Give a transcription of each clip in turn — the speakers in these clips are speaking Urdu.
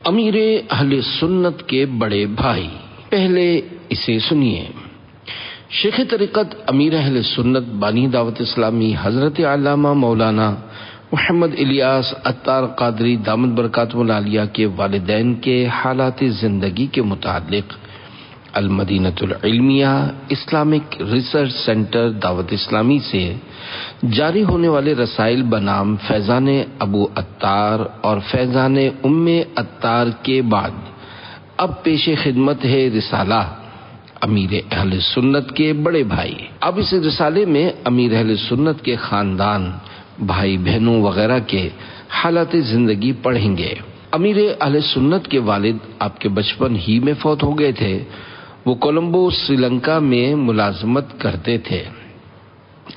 امیر اہل سنت کے بڑے بھائی، پہلے اسے سنیے۔ شیخ طریقت امیر اہل سنت بانی دعوت اسلامی حضرت علامہ مولانا محمد الیاس عطار قادری دامت برکاتہ العالیہ کے والدین کے حالات زندگی کے متعلق المدینۃ العلمیہ اسلامک ریسرچ سینٹر دعوت اسلامی سے جاری ہونے والے رسائل بنام فیضان ابو عطار اور فیضان ام عطار کے بعد اب پیش خدمت ہے رسالہ امیر اہل سنت کے بڑے بھائی۔ اب اس رسالے میں امیر اہل سنت کے خاندان، بھائی بہنوں وغیرہ کے حالات زندگی پڑھیں گے۔ امیر اہل سنت کے والد آپ کے بچپن ہی میں فوت ہو گئے تھے۔ وہ کولمبو سری لنکا میں ملازمت کرتے تھے۔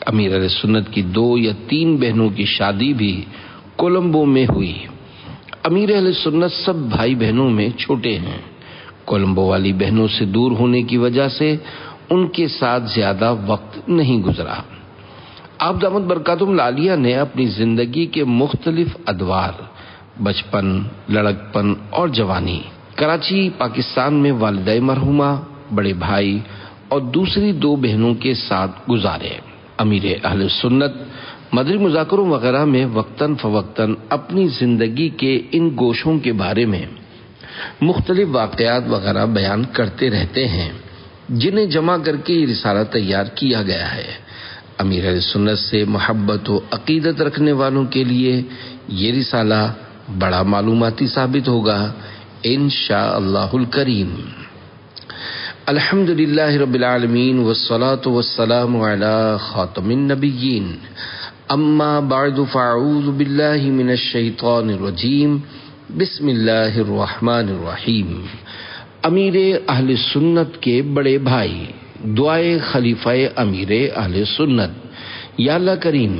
امیر اہل سنت کی 2 یا 3 بہنوں کی شادی بھی کولمبو میں ہوئی۔ امیر اہل سنت سب بھائی بہنوں میں چھوٹے ہیں۔ کولمبو والی بہنوں سے دور ہونے کی وجہ سے ان کے ساتھ زیادہ وقت نہیں گزرا۔ آپ دامت برکاتہم العالیہ نے اپنی زندگی کے مختلف ادوار، بچپن، لڑکپن اور جوانی، کراچی پاکستان میں والدہ مرحومہ، بڑے بھائی اور دوسری 2 بہنوں کے ساتھ گزارے۔ امیر اہل سنت مدری مذاکروں وغیرہ میں وقتاً فوقتاً اپنی زندگی کے ان گوشوں کے بارے میں مختلف واقعات وغیرہ بیان کرتے رہتے ہیں، جنہیں جمع کر کے یہ رسالہ تیار کیا گیا ہے۔ امیر اہل سنت سے محبت و عقیدت رکھنے والوں کے لیے یہ رسالہ بڑا معلوماتی ثابت ہوگا انشاءاللہ الکریم۔ الحمدللہ رب العالمین والصلاة والسلام علی خاتم النبیین، اما بعد فاعوذ باللہ من الشیطان الرجیم، بسم اللہ الرحمن الرحیم۔ امیر اہل سنت کے بڑے بھائی، دعائے خلیفہ امیر اہل سنت۔ یا اللہ کریم،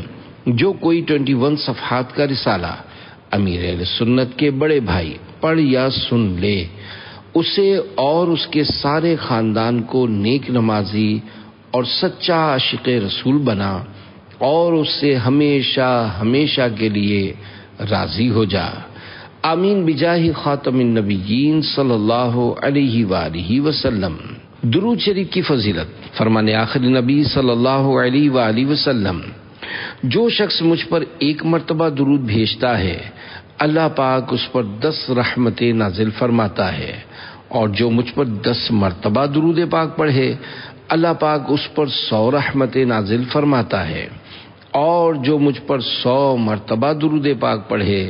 جو کوئی 21 صفحات کا رسالہ امیر اہل سنت کے بڑے بھائی پڑھ یا سن لے، اسے اور اس کے سارے خاندان کو نیک نمازی اور سچا عاشق رسول بنا، اور اس سے ہمیشہ ہمیشہ کے لیے راضی ہو جا۔ آمین بجاہ خاتم النبیین صلی اللہ علیہ وآلہ وسلم۔ درود شریف کی فضیلت۔ فرمان آخر نبی صلی اللہ علیہ وآلہ وسلم، جو شخص مجھ پر 1 مرتبہ درود بھیجتا ہے، اللہ پاک اس پر 10 رحمتیں نازل فرماتا ہے، اور جو مجھ پر 10 مرتبہ درود پاک پڑھے، اللہ پاک اس پر 100 رحمتیں نازل فرماتا ہے، اور جو مجھ پر 100 مرتبہ درود پاک پڑھے،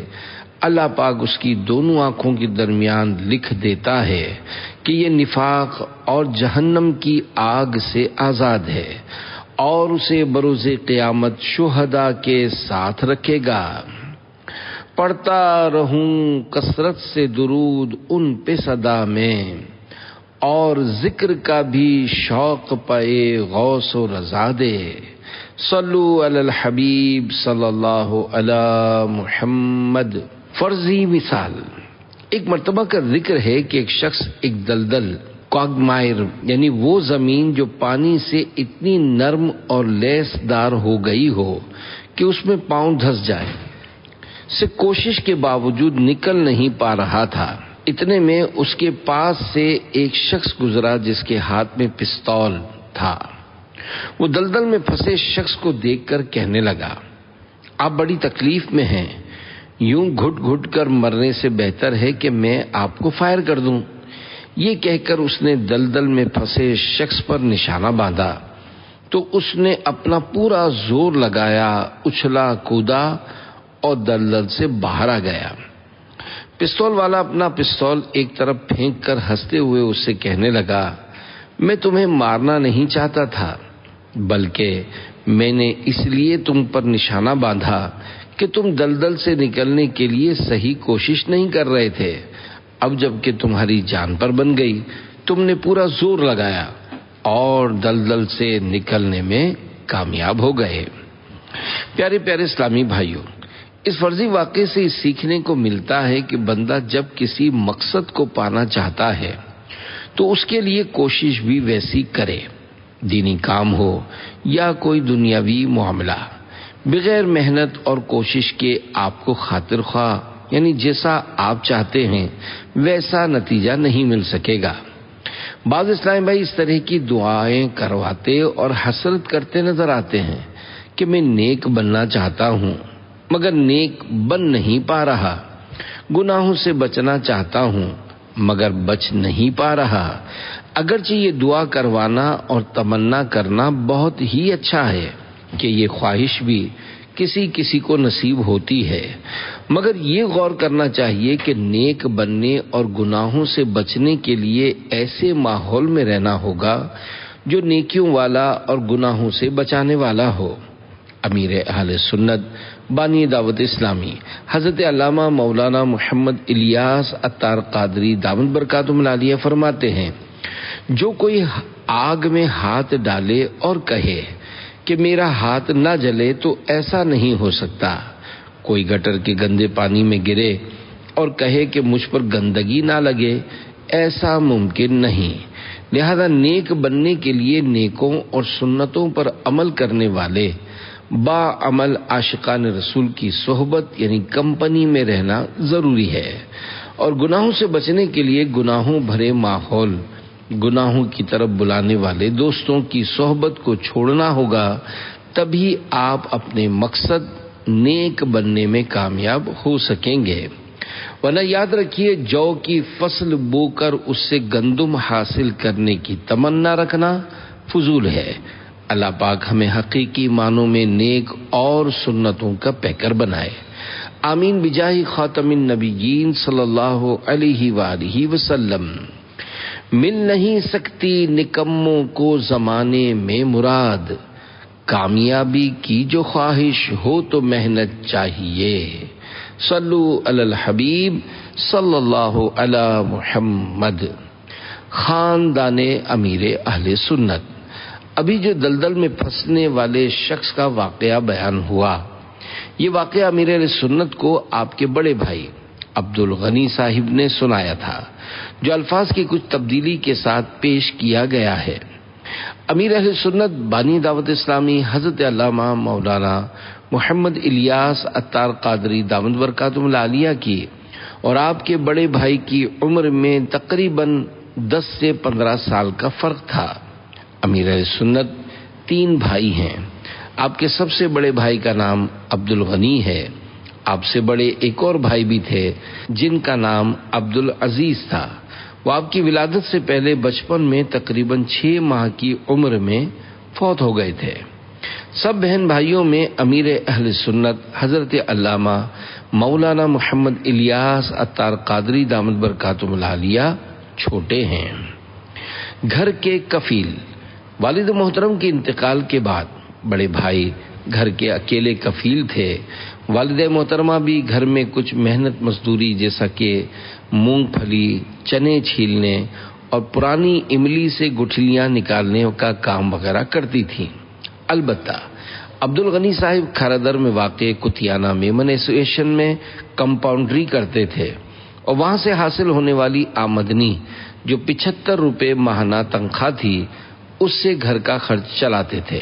اللہ پاک اس کی دونوں آنکھوں کے درمیان لکھ دیتا ہے کہ یہ نفاق اور جہنم کی آگ سے آزاد ہے، اور اسے بروز قیامت شہداء کے ساتھ رکھے گا۔ پڑھتا رہوں کثرت سے درود ان پہ صدا میں، اور ذکر کا بھی شوق پائے غوث و رضا دے۔ صلو علی الحبیب صلی اللہ علی محمد۔ فرضی مثال، ایک مرتبہ کا ذکر ہے کہ ایک شخص ایک دلدل کوگمائر، یعنی وہ زمین جو پانی سے اتنی نرم اور لیس دار ہو گئی ہو کہ اس میں پاؤں دھس جائے، سے کوشش کے باوجود نکل نہیں پا رہا تھا۔ اتنے میں اس کے پاس سے ایک شخص گزرا جس کے ہاتھ میں پستول تھا۔ وہ دلدل میں پھنسے شخص کو دیکھ کر کہنے لگا، آپ بڑی تکلیف میں ہیں، یوں گھٹ گھٹ کر مرنے سے بہتر ہے کہ میں آپ کو فائر کر دوں۔ یہ کہہ کر اس نے دلدل میں پھنسے شخص پر نشانہ باندھا تو اس نے اپنا پورا زور لگایا، اچھلا کودا اور دلدل سے باہر آ گیا۔ پستول والا اپنا پستول ایک طرف پھینک کر ہنستے ہوئے اس سے کہنے لگا، میں تمہیں مارنا نہیں چاہتا تھا، بلکہ میں نے اس لیے تم پر نشانہ باندھا کہ تم دلدل سے نکلنے کے لیے صحیح کوشش نہیں کر رہے تھے۔ اب جب کہ تمہاری جان پر بن گئی، تم نے پورا زور لگایا اور دلدل سے نکلنے میں کامیاب ہو گئے۔ پیارے پیارے اسلامی بھائیوں، اس فرضی واقعے سے سیکھنے کو ملتا ہے کہ بندہ جب کسی مقصد کو پانا چاہتا ہے تو اس کے لیے کوشش بھی ویسی کرے، دینی کام ہو یا کوئی دنیاوی معاملہ، بغیر محنت اور کوشش کے آپ کو خاطر خواہ یعنی جیسا آپ چاہتے ہیں ویسا نتیجہ نہیں مل سکے گا۔ بعض اسلامی بھائی اس طرح کی دعائیں کرواتے اور حسرت کرتے نظر آتے ہیں کہ میں نیک بننا چاہتا ہوں مگر نیک بن نہیں پا رہا، گناہوں سے بچنا چاہتا ہوں مگر بچ نہیں پا رہا۔ اگرچہ یہ دعا کروانا اور تمنا کرنا بہت ہی اچھا ہے کہ یہ خواہش بھی کسی کسی کو نصیب ہوتی ہے، مگر یہ غور کرنا چاہیے کہ نیک بننے اور گناہوں سے بچنے کے لیے ایسے ماحول میں رہنا ہوگا جو نیکیوں والا اور گناہوں سے بچانے والا ہو۔ امیر اہل سنت بانی دعوت اسلامی حضرت علامہ مولانا محمد الیاس عطار قادری دامت برکاتہم العالیہ فرماتے ہیں، جو کوئی آگ میں ہاتھ ڈالے اور کہے کہ میرا ہاتھ نہ جلے تو ایسا نہیں ہو سکتا، کوئی گٹر کے گندے پانی میں گرے اور کہے کہ مجھ پر گندگی نہ لگے، ایسا ممکن نہیں۔ لہذا نیک بننے کے لیے نیکوں اور سنتوں پر عمل کرنے والے با عمل عاشقان رسول کی صحبت یعنی کمپنی میں رہنا ضروری ہے، اور گناہوں سے بچنے کے لیے گناہوں بھرے ماحول، گناہوں کی طرف بلانے والے دوستوں کی صحبت کو چھوڑنا ہوگا، تبھی آپ اپنے مقصد نیک بننے میں کامیاب ہو سکیں گے۔ ورنہ یاد رکھیے، جو کی فصل بو کر اس سے گندم حاصل کرنے کی تمنا رکھنا فضول ہے۔ اللہ پاک ہمیں حقیقی معنوں میں نیک اور سنتوں کا پیکر بنائے، آمین بجاہ خاتم النبیین صلی اللہ علیہ وآلہ وسلم۔ مل نہیں سکتی نکموں کو زمانے میں مراد، کامیابی کی جو خواہش ہو تو محنت چاہیے، صلو علی الحبیب صلی اللہ علی محمد۔ خاندان امیر اہل سنت۔ ابھی جو دلدل میں پھنسنے والے شخص کا واقعہ بیان ہوا، یہ واقعہ امیر اہل سنت کو آپ کے بڑے بھائی عبد الغنی صاحب نے سنایا تھا، جو الفاظ کی کچھ تبدیلی کے ساتھ پیش کیا گیا ہے۔ امیر اہل سنت بانی دعوت اسلامی حضرت علامہ مولانا محمد الیاس عطار قادری دامت برکاتہم العالیہ کی اور آپ کے بڑے بھائی کی عمر میں تقریباً 10 سے 15 سال کا فرق تھا۔ امیر اہل سنت 3 بھائی ہیں۔ آپ کے سب سے بڑے بھائی کا نام عبد الغنی ہے۔ آپ سے بڑے ایک اور بھائی بھی تھے جن کا نام عبد العزیز تھا۔ وہ آپ کی ولادت سے پہلے بچپن میں تقریباً 6 ماہ کی عمر میں فوت ہو گئے تھے۔ سب بہن بھائیوں میں امیر اہل سنت حضرت علامہ مولانا محمد الیاس عطار قادری دامت برکاتہم العالیہ چھوٹے ہیں۔ گھر کے کفیل۔ والد محترم کے انتقال کے بعد بڑے بھائی گھر کے اکیلے کفیل تھے۔ والد محترمہ بھی گھر میں کچھ محنت مزدوری جیسا کہ مونگ پھلی، چنے چھیلنے اور پرانی املی سے گٹھلیاں نکالنے کا کام وغیرہ کرتی تھیں۔ البتہ عبد الغنی صاحب کھارادر میں واقع کتیانہ میمن ایسوسیشن میں کمپاؤنڈری کرتے تھے اور وہاں سے حاصل ہونے والی آمدنی جو 75 روپے ماہانہ تنخواہ تھی، اس سے گھر کا خرچ چلاتے تھے۔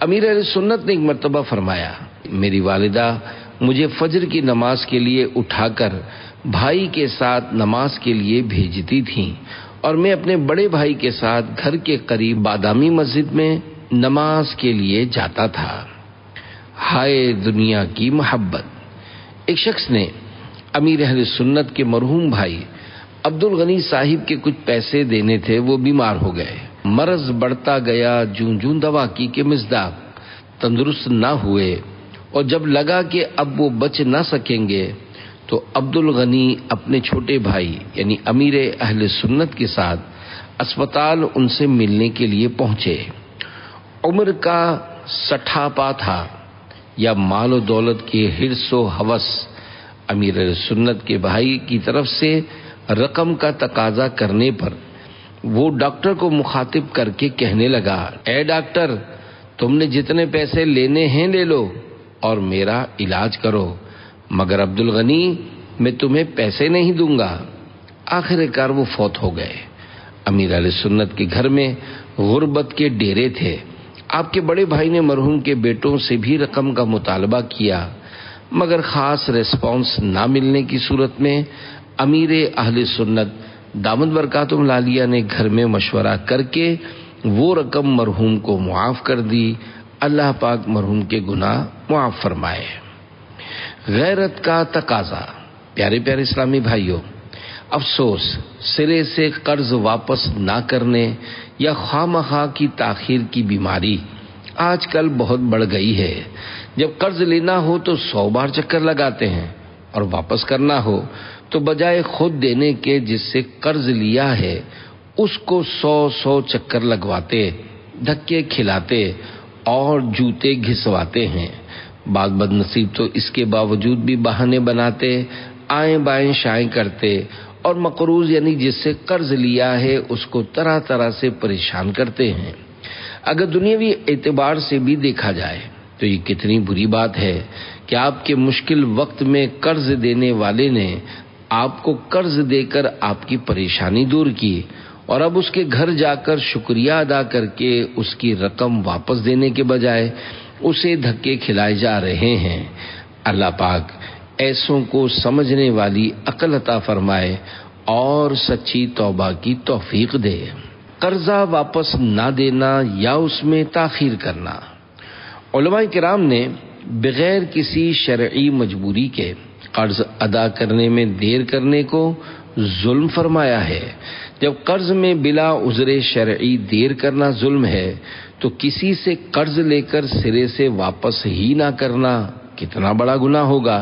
امیر اہل سنت نے ایک مرتبہ فرمایا، میری والدہ مجھے فجر کی نماز کے لیے اٹھا کر بھائی کے ساتھ نماز کے لیے بھیجتی تھیں اور میں اپنے بڑے بھائی کے ساتھ گھر کے قریب بادامی مسجد میں نماز کے لیے جاتا تھا۔ ہائے دنیا کی محبت۔ ایک شخص نے امیر اہل سنت کے مرحوم بھائی عبد الغنی صاحب کے کچھ پیسے دینے تھے، وہ بیمار ہو گئے۔ مرض بڑھتا گیا، جوں جوں دوا کی کہ مصداق تندرست نہ ہوئے، اور جب لگا کہ اب وہ بچ نہ سکیں گے تو عبد الغنی اپنے چھوٹے بھائی یعنی امیر اہل سنت کے ساتھ اسپتال ان سے ملنے کے لیے پہنچے۔ عمر کا سٹھاپا تھا یا مال و دولت کی حرص و ہوس، امیر اہل سنت کے بھائی کی طرف سے رقم کا تقاضا کرنے پر وہ ڈاکٹر کو مخاطب کر کے کہنے لگا، اے ڈاکٹر، تم نے جتنے پیسے لینے ہیں لے لو اور میرا علاج کرو، مگر عبد الغنی میں تمہیں پیسے نہیں دوں گا۔ آخر کار وہ فوت ہو گئے۔ امیر علیہ سنت کے گھر میں غربت کے ڈیرے تھے۔ آپ کے بڑے بھائی نے مرحوم کے بیٹوں سے بھی رقم کا مطالبہ کیا، مگر خاص ریسپانس نہ ملنے کی صورت میں امیر اہل سنت دامت برکاتہم العالیہ نے گھر میں مشورہ کر کے وہ رقم مرحوم کو معاف کر دی۔ اللہ پاک مرحوم کے گناہ معاف فرمائے۔ غیرت کا تقاضا۔ پیارے پیارے اسلامی بھائیوں، افسوس سرے سے قرض واپس نہ کرنے یا خواہ مخواہ کی تاخیر کی بیماری آج کل بہت بڑھ گئی ہے۔ جب قرض لینا ہو تو 100 بار چکر لگاتے ہیں، اور واپس کرنا ہو تو بجائے خود دینے کے جس سے قرض لیا ہے اس کو 100 چکر لگواتے، دھکے کھلاتے اور جوتے گھسواتے ہیں۔ بعض بد نصیب تو اس کے باوجود بھی بہانے بناتے، آئیں بائیں شائیں کرتے اور مقروض یعنی جس سے قرض لیا ہے اس کو طرح طرح سے پریشان کرتے ہیں۔ اگر دنیاوی اعتبار سے بھی دیکھا جائے تو یہ کتنی بری بات ہے کہ آپ کے مشکل وقت میں قرض دینے والے نے آپ کو قرض دے کر آپ کی پریشانی دور کی، اور اب اس کے گھر جا کر شکریہ ادا کر کے اس کی رقم واپس دینے کے بجائے اسے دھکے کھلائے جا رہے ہیں۔ اللہ پاک ایسوں کو سمجھنے والی عقل عطا فرمائے اور سچی توبہ کی توفیق دے۔ قرضہ واپس نہ دینا یا اس میں تاخیر کرنا۔ علماء کرام نے بغیر کسی شرعی مجبوری کے قرض ادا کرنے میں دیر کرنے کو ظلم فرمایا ہے۔ جب قرض میں بلا عذر شرعی دیر کرنا ظلم ہے تو کسی سے قرض لے کر سرے سے واپس ہی نہ کرنا کتنا بڑا گناہ ہوگا۔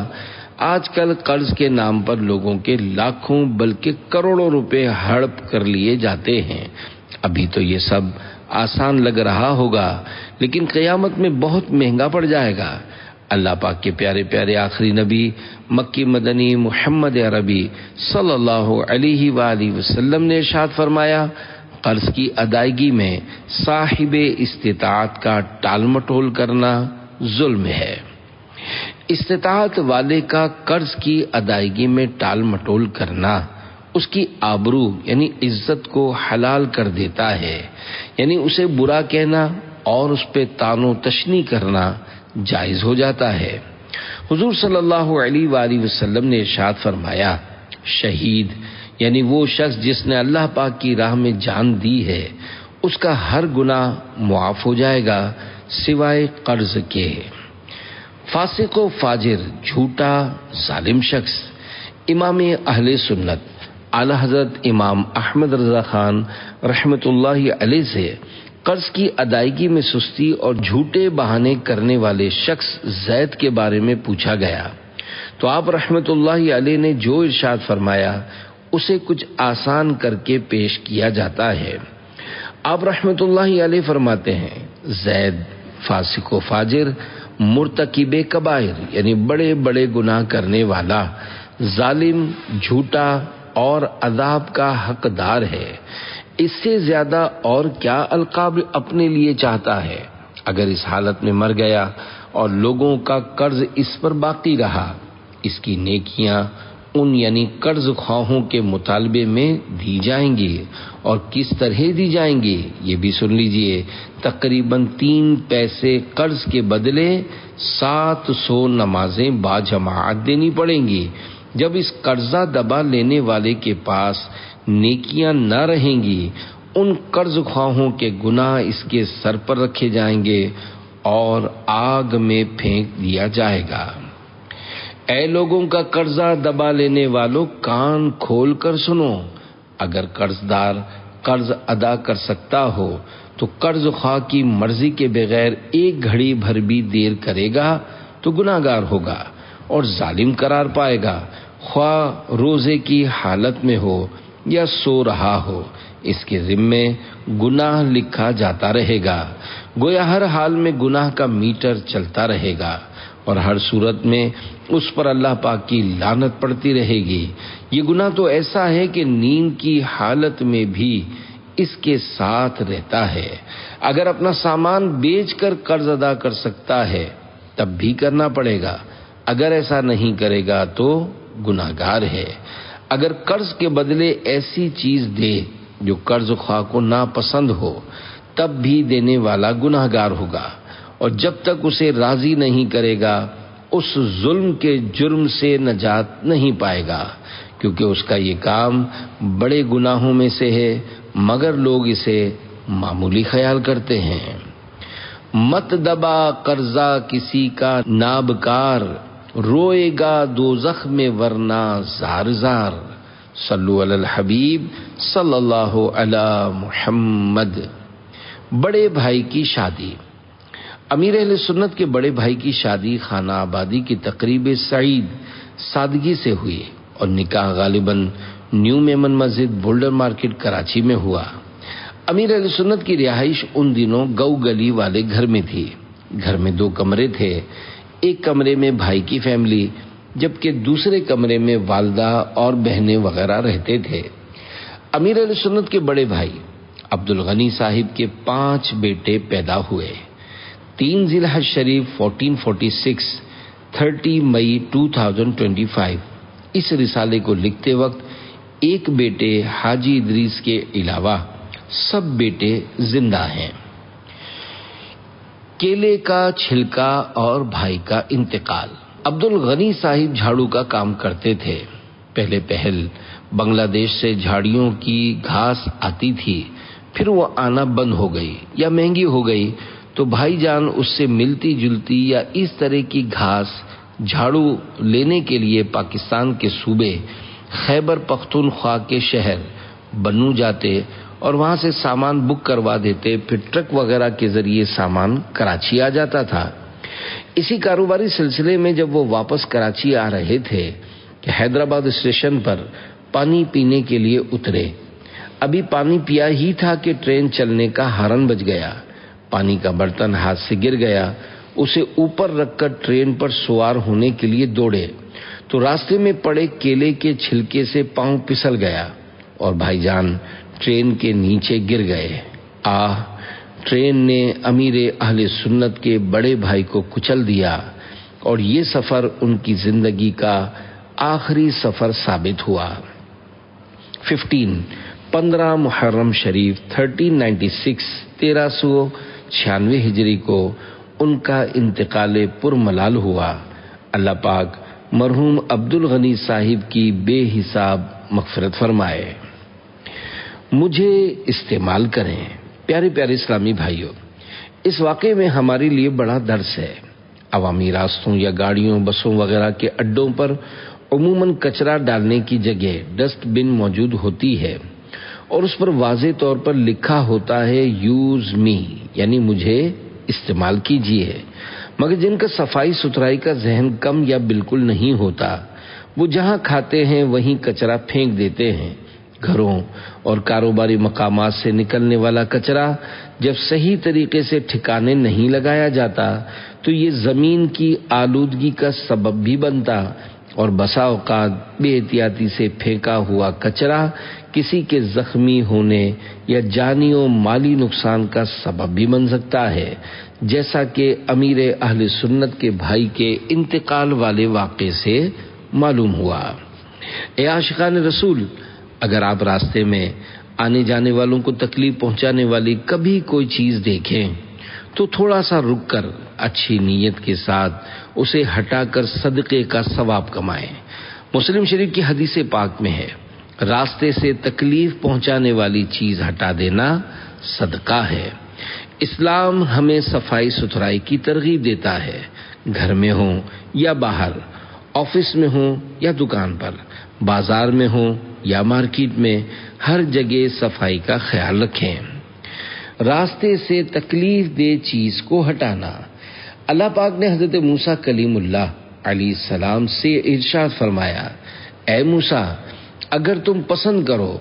آج کل قرض کے نام پر لوگوں کے لاکھوں بلکہ کروڑوں روپے ہڑپ کر لیے جاتے ہیں۔ ابھی تو یہ سب آسان لگ رہا ہوگا لیکن قیامت میں بہت مہنگا پڑ جائے گا۔ اللہ پاک کے پیارے پیارے آخری نبی مکی مدنی محمد عربی صلی اللہ علیہ وآلہ وسلم نے ارشاد فرمایا، قرض کی ادائیگی میں صاحب استطاعت کا ٹال مٹول کرنا ظلم ہے۔ استطاعت والے کا قرض کی ادائیگی میں ٹال مٹول کرنا اس کی آبرو یعنی عزت کو حلال کر دیتا ہے، یعنی اسے برا کہنا اور اس پہ طعن و تشنیع کرنا جائز ہو جاتا ہے۔ حضور صلی اللہ علیہ وآلہ وسلم نے ارشاد فرمایا، شہید یعنی وہ شخص جس نے اللہ پاک کی راہ میں جان دی ہے اس کا ہر گناہ معاف ہو جائے گا سوائے قرض کے۔ فاسق و فاجر، جھوٹا، ظالم شخص۔ امام اہل سنت اعلی حضرت امام احمد رضا خان رحمۃ اللہ علیہ سے قرض کی ادائیگی میں سستی اور جھوٹے بہانے کرنے والے شخص زید کے بارے میں پوچھا گیا تو آپ رحمۃ اللہ علیہ نے جو ارشاد فرمایا اسے کچھ آسان کر کے پیش کیا جاتا ہے۔ آپ رحمۃ اللہ علیہ فرماتے ہیں، زید فاسق و فاجر، مرتکب کبائر یعنی بڑے بڑے گناہ کرنے والا، ظالم، جھوٹا اور عذاب کا حقدار ہے۔ اس سے زیادہ اور کیا القاب اپنے لیے چاہتا ہے؟ اگر اس حالت میں مر گیا اور لوگوں کا قرض اس پر باقی رہا، اس کی نیکیاں ان یعنی قرض خواہوں کے مطالبے میں دی جائیں گی، اور کس طرح دی جائیں گی یہ بھی سن لیجئے۔ تقریباً 3 پیسے قرض کے بدلے 700 نمازیں باجماعت دینی پڑیں گی۔ جب اس قرضہ دبا لینے والے کے پاس نیکیاں نہ رہیں گی، ان قرض خواہوں کے گناہ اس کے سر پر رکھے جائیں گے اور آگ میں پھینک دیا جائے گا۔ اے لوگوں کا قرضہ دبا لینے والوں، کان کھول کر سنو، اگر قرض دار قرض ادا کر سکتا ہو تو قرض خواہ کی مرضی کے بغیر ایک گھڑی بھر بھی دیر کرے گا تو گناہگار ہوگا اور ظالم قرار پائے گا، خواہ روزے کی حالت میں ہو یا سو رہا ہو، اس کے ذمے گناہ لکھا جاتا رہے گا۔ گویا ہر حال میں گناہ کا میٹر چلتا رہے گا اور ہر صورت میں اس پر اللہ پاک کی لعنت پڑتی رہے گی۔ یہ گناہ تو ایسا ہے کہ نیند کی حالت میں بھی اس کے ساتھ رہتا ہے۔ اگر اپنا سامان بیچ کر قرض ادا کر سکتا ہے تب بھی کرنا پڑے گا، اگر ایسا نہیں کرے گا تو گناہگار ہے۔ اگر قرض کے بدلے ایسی چیز دے جو قرض خواہ کو ناپسند ہو تب بھی دینے والا گناہگار ہوگا، اور جب تک اسے راضی نہیں کرے گا اس ظلم کے جرم سے نجات نہیں پائے گا، کیونکہ اس کا یہ کام بڑے گناہوں میں سے ہے، مگر لوگ اسے معمولی خیال کرتے ہیں۔ مت دبا قرضہ کسی کا نابکار، روئے گا دوزخ میں ورنہ زار زار۔ صلو علی الحبیب صلی اللہ علی محمد۔ بڑے بھائی کی شادی۔ امیر اہل سنت کے بڑے بھائی کی شادی خانہ آبادی کی تقریب سعید سادگی سے ہوئی اور نکاح غالباً نیو میمن مسجد بولڈر مارکیٹ کراچی میں ہوا۔ امیر اہل سنت کی رہائش ان دنوں گو گلی والے گھر میں تھی۔ گھر میں 2 کمرے تھے، ایک کمرے میں بھائی کی فیملی جبکہ دوسرے کمرے میں والدہ اور بہنیں وغیرہ رہتے تھے۔ امیر اہل سنت کے بڑے بھائی عبدالغنی صاحب کے 5 بیٹے پیدا ہوئے۔ 3 ذی الحج شریف 1446، 30 مئی 2025 اس رسالے کو لکھتے وقت ایک بیٹے حاجی ادریس کے علاوہ سب بیٹے زندہ ہیں۔ کیلے کا چھلکا اور بھائی کا انتقال۔ عبدالغنی صاحب جھاڑو کا کام کرتے تھے۔ پہلے پہل بنگلہ دیش سے جھاڑیوں کی گھاس آتی تھی، پھر وہ آنا بند ہو گئی یا مہنگی ہو گئی تو بھائی جان اس سے ملتی جلتی یا اس طرح کی گھاس جھاڑو لینے کے لیے پاکستان کے صوبے خیبر پختونخوا کے شہر بنو جاتے اور وہاں سے سامان بک کروا دیتے، پھر ٹرک وغیرہ کے ذریعے سامان کراچی آ جاتا تھا۔ اسی کاروباری سلسلے میں جب وہ واپس کراچی آ رہے تھے کہ حیدرآباد اسٹیشن پر پانی پینے کے لیے اترے۔ ابھی پانی پیا ہی تھا کہ ٹرین چلنے کا ہارن بج گیا۔ پانی کا برتن ہاتھ سے گر گیا، اسے اوپر رکھ کر ٹرین پر سوار ہونے کے لیے دوڑے تو راستے میں پڑے کیلے کے چھلکے سے پاؤں پھسل گیا اور بھائی جان ٹرین کے نیچے گر گئے۔ ٹرین نے امیر اہل سنت کے بڑے بھائی کو کچل دیا اور یہ سفر ان کی زندگی کا آخری سفر ثابت ہوا۔ 15 محرم شریف 1396 1396 ہجری کو ان کا انتقال پرملال ہوا۔ اللہ پاک مرحوم عبدالغنی صاحب کی بے حساب مغفرت فرمائے۔ مجھے استعمال کریں۔ پیارے پیارے اسلامی بھائیوں، اس واقعے میں ہمارے لیے بڑا درس ہے۔ عوامی راستوں یا گاڑیوں بسوں وغیرہ کے اڈوں پر عموماً کچرا ڈالنے کی جگہ ڈسٹ بن موجود ہوتی ہے اور اس پر واضح طور پر لکھا ہوتا ہے یوز می، یعنی مجھے استعمال کیجیے، مگر جن کا صفائی ستھرائی کا ذہن کم یا بالکل نہیں ہوتا وہ جہاں کھاتے ہیں وہیں کچرا پھینک دیتے ہیں۔ گھروں اور کاروباری مقامات سے نکلنے والا کچرا جب صحیح طریقے سے ٹھکانے نہیں لگایا جاتا تو یہ زمین کی آلودگی کا سبب بھی بنتا اور بسا اوقات بے احتیاطی سے پھینکا ہوا کچرا کسی کے زخمی ہونے یا جانی و مالی نقصان کا سبب بھی بن سکتا ہے، جیسا کہ امیر اہل سنت کے بھائی کے انتقال والے واقعے سے معلوم ہوا۔ اے عاشقان رسول، اگر آپ راستے میں آنے جانے والوں کو تکلیف پہنچانے والی کبھی کوئی چیز دیکھیں تو تھوڑا سا رک کر اچھی نیت کے ساتھ اسے ہٹا کر صدقے کا ثواب کمائیں۔ مسلم شریف کی حدیث پاک میں ہے، راستے سے تکلیف پہنچانے والی چیز ہٹا دینا صدقہ ہے۔ اسلام ہمیں صفائی ستھرائی کی ترغیب دیتا ہے، گھر میں ہوں یا باہر، آفس میں ہوں یا دکان پر، بازار میں ہوں یا مارکیٹ میں، ہر جگہ صفائی کا خیال رکھیں۔ راستے سے تکلیف دہ چیز کو ہٹانا۔ اللہ پاک نے حضرت موسیٰ کلیم اللہ علیہ السلام سے ارشاد فرمایا، اے موسیٰ، اگر تم پسند کرو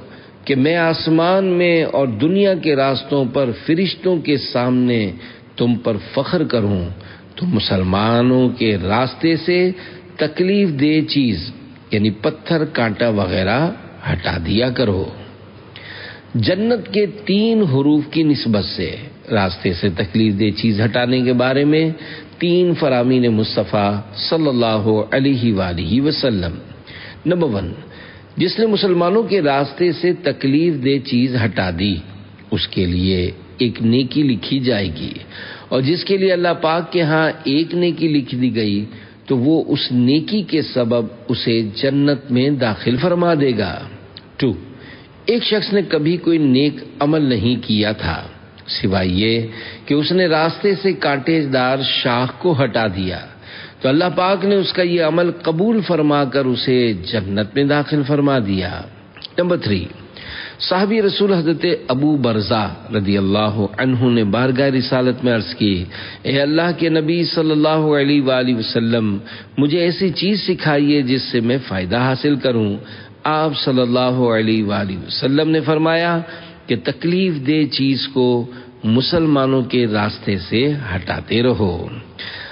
کہ میں آسمان میں اور دنیا کے راستوں پر فرشتوں کے سامنے تم پر فخر کروں تو مسلمانوں کے راستے سے تکلیف دہ چیز یعنی پتھر کانٹا وغیرہ ہٹا دیا کرو۔ جنت کے 3 حروف کی نسبت سے راستے سے تکلیف دہ چیز ہٹانے کے بارے میں 3 فرامین مصطفیٰ صلی اللہ علیہ وآلہ وسلم۔ نمبر 1، جس نے مسلمانوں کے راستے سے تکلیف دہ چیز ہٹا دی اس کے لیے ایک نیکی لکھی جائے گی، اور جس کے لیے اللہ پاک کے ہاں ایک نیکی لکھ دی گئی تو تو وہ اس نیکی کے سبب اسے جنت میں داخل فرما دے گا۔ 2، ایک شخص نے کبھی کوئی نیک عمل نہیں کیا تھا سوائے یہ کہ اس نے راستے سے کانٹے دار شاخ کو ہٹا دیا، تو اللہ پاک نے اس کا یہ عمل قبول فرما کر اسے جنت میں داخل فرما دیا۔ نمبر 3، صحابی رسول حضرت ابو برزہ رضی اللہ عنہ نے بارگاہ رسالت میں عرض کی، اے اللہ کے نبی صلی اللہ علیہ وآلہ وسلم، مجھے ایسی چیز سکھائیے جس سے میں فائدہ حاصل کروں۔ آپ صلی اللہ علیہ وآلہ وسلم نے فرمایا کہ تکلیف دہ چیز کو مسلمانوں کے راستے سے ہٹاتے رہو۔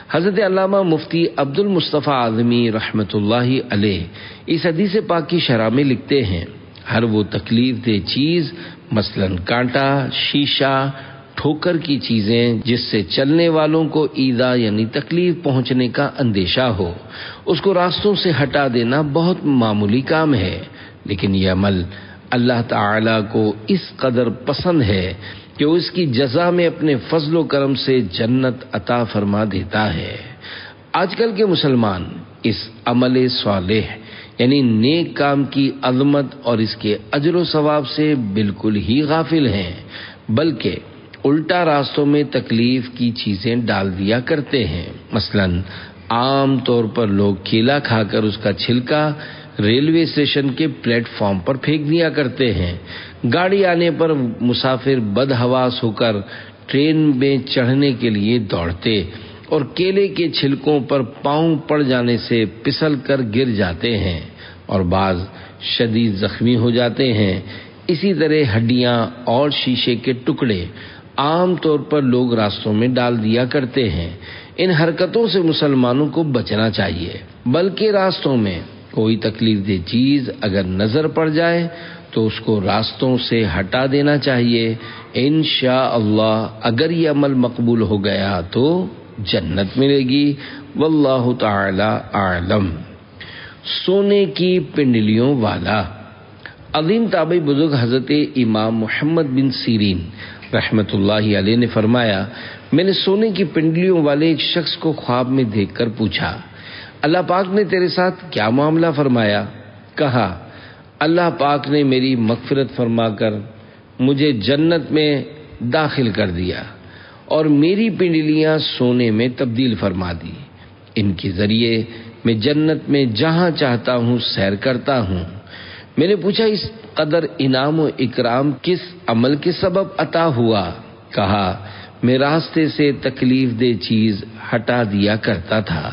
حضرت علامہ مفتی عبد المصطفیٰ اعظمی رحمۃ اللہ علیہ اس حدیث پاک کی شرح میں لکھتے ہیں، ہر وہ تکلیف دہ چیز مثلاً کانٹا، شیشہ، ٹھوکر کی چیزیں جس سے چلنے والوں کو ایذا یعنی تکلیف پہنچنے کا اندیشہ ہو، اس کو راستوں سے ہٹا دینا بہت معمولی کام ہے، لیکن یہ عمل اللہ تعالی کو اس قدر پسند ہے کہ وہ اس کی جزا میں اپنے فضل و کرم سے جنت عطا فرما دیتا ہے۔ آج کل کے مسلمان اس عمل صالح یعنی نیک کام کی عظمت اور اس کے اجر و ثواب سے بالکل ہی غافل ہیں، بلکہ الٹا راستوں میں تکلیف کی چیزیں ڈال دیا کرتے ہیں۔ مثلاً عام طور پر لوگ کیلا کھا کر اس کا چھلکا ریلوے اسٹیشن کے پلیٹ فارم پر پھینک دیا کرتے ہیں، گاڑی آنے پر مسافر بدحواس ہو کر ٹرین میں چڑھنے کے لیے دوڑتے اور کیلے کے چھلکوں پر پاؤں پڑ جانے سے پھسل کر گر جاتے ہیں اور بعض شدید زخمی ہو جاتے ہیں۔ اسی طرح ہڈیاں اور شیشے کے ٹکڑے عام طور پر لوگ راستوں میں ڈال دیا کرتے ہیں۔ ان حرکتوں سے مسلمانوں کو بچنا چاہیے، بلکہ راستوں میں کوئی تکلیف دہ چیز اگر نظر پڑ جائے تو اس کو راستوں سے ہٹا دینا چاہیے۔ انشاءاللہ اگر یہ عمل مقبول ہو گیا تو جنت ملے گی۔ واللہ تعالی اعلم۔ سونے کی پنڈلیوں والا۔ عظیم تابعی بزرگ حضرت امام محمد بن سیرین رحمت اللہ علیہ نے فرمایا، میں نے سونے کی پنڈلیوں والے ایک شخص کو خواب میں دیکھ کر پوچھا، اللہ پاک نے تیرے ساتھ کیا معاملہ فرمایا؟ کہا، اللہ پاک نے میری مغفرت فرما کر مجھے جنت میں داخل کر دیا اور میری پنڈلیاں سونے میں تبدیل فرما دی، ان کے ذریعے میں جنت میں جہاں چاہتا ہوں سیر کرتا ہوں۔ میں نے پوچھا، اس قدر انعام و اکرام کس عمل کے سبب عطا ہوا؟ کہا، میں راستے سے تکلیف دہ چیز ہٹا دیا کرتا تھا۔